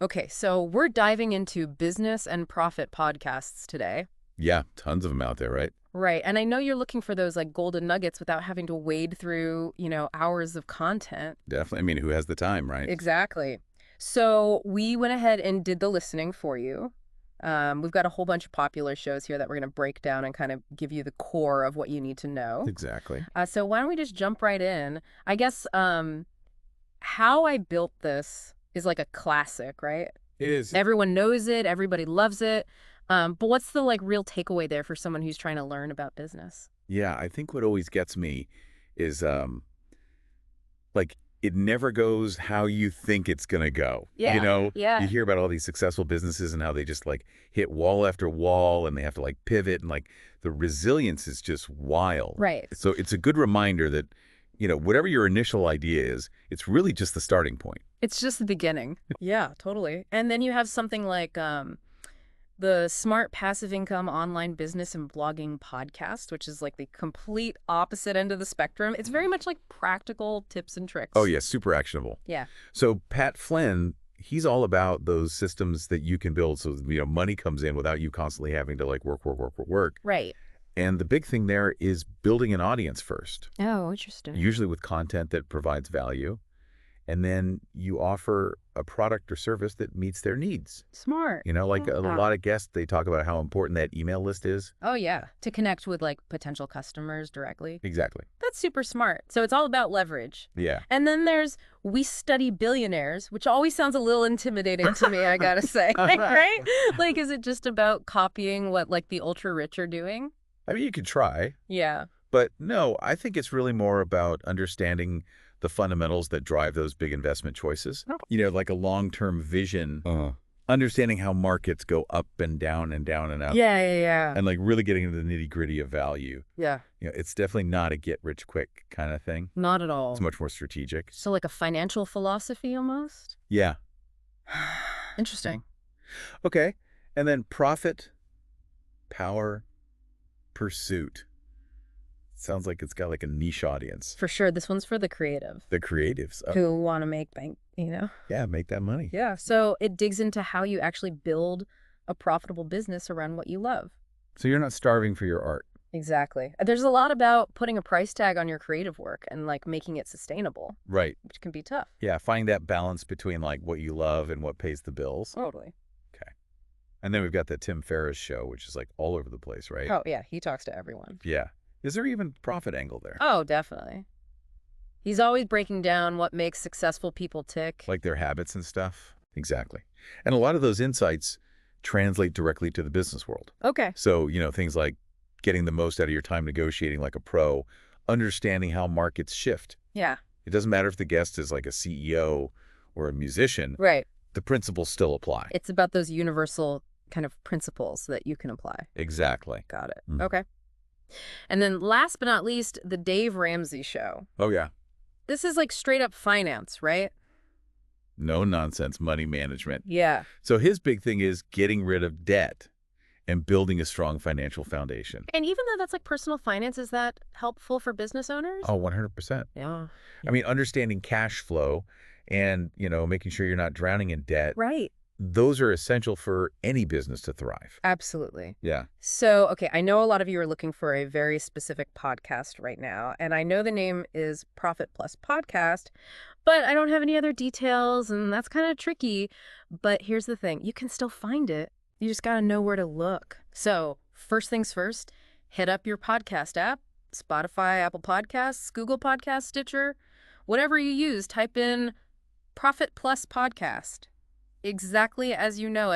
Okay, so we're diving into business and profit podcasts today. Yeah, tons of them out there, right? Right. And I know you're looking for those like golden nuggets without having to wade through, hours of content. Definitely. I mean, who has the time, right? Exactly. So we went ahead and did the listening for you. We've got a whole bunch of popular shows here that we're going to break down and kind of give you the core of what you need to know. Exactly. So why don't we just jump right in? I guess How I Built This is like a classic, right? It is. Everyone knows it. Everybody loves it. But what's the like real takeaway there for someone who's trying to learn about business? Yeah, I think what always gets me is like it never goes how you think it's going to go. Yeah. You Yeah. hear about all these successful businesses and how they just like hit wall after wall and they have to like pivot and like the resilience is just wild. Right. So it's a good reminder that, whatever your initial idea is, it's really just the starting point. It's just the beginning. Yeah, totally. And then you have something like the Smart Passive Income Online Business and Blogging Podcast, which is like the complete opposite end of the spectrum. It's very much like practical tips and tricks. Oh, yeah, super actionable. Yeah. So Pat Flynn, he's all about those systems that you can build so, money comes in without you constantly having to like work. Right. And the big thing there is building an audience first, Oh, interesting. usually with content that provides value. And then you offer a product or service that meets their needs. Smart. Like a Yeah. lot of guests, they talk about how important that email list is. Oh, yeah. To connect with like potential customers directly. Exactly. That's super smart. So it's all about leverage. Yeah. And then there's We Study Billionaires, which always sounds a little intimidating to me, I gotta say. Right? Like, is it just about copying what like the ultra rich are doing? I mean, you could try, Yeah. but no, I think it's really more about understanding the fundamentals that drive those big investment choices. Oh. Like a long-term vision, understanding how markets go up and down and down and up. Yeah. And like really getting into the nitty-gritty of value. Yeah. It's definitely not a get-rich-quick kind of thing. Not at all. It's much more strategic. So like a financial philosophy almost? Yeah. Interesting. Okay. And then profit, power, pursuit. Sounds like it's got like a niche audience. For sure. This one's for the creative The creatives. who want to make bank. Yeah, make that money. Yeah. So it digs into how you actually build a profitable business around what you love. So you're not starving for your art. Exactly. There's a lot about putting a price tag on your creative work and like making it sustainable, Right. which can be tough. Yeah, finding that balance between like what you love and what pays the bills. Totally. Okay. And then we've got the Tim Ferriss show, which is like all over the place, right? Oh, yeah. He talks to everyone. Yeah. Is there even profit angle there? Oh, definitely. He's always breaking down what makes successful people tick. Like their habits and stuff? Exactly. And a lot of those insights translate directly to the business world. Okay. So, things like getting the most out of your time negotiating like a pro, understanding how markets shift. Yeah. It doesn't matter if the guest is like a CEO or a musician. Right. The principles still apply. It's about those universal kind of principles that you can apply. Exactly. Got it. Mhm. Okay. And then last but not least, the Dave Ramsey Show. Oh, yeah. This is like straight up finance, right? No nonsense money management. Yeah. So his big thing is getting rid of debt and building a strong financial foundation. And even though that's like personal finance, is that helpful for business owners? Oh, 100%. Yeah. I mean, understanding cash flow and, making sure you're not drowning in debt. Right. Those are essential for any business to thrive. Absolutely. Yeah. So, okay, I know a lot of you are looking for a very specific podcast right now, and I know the name is Profit Plus Podcast, but I don't have any other details, and that's kind of tricky. But here's the thing. You can still find it. You just got to know where to look. So, first things first, hit up your podcast app, Spotify, Apple Podcasts, Google Podcasts, Stitcher, whatever you use, type in Profit Plus Podcast. Exactly as you know it.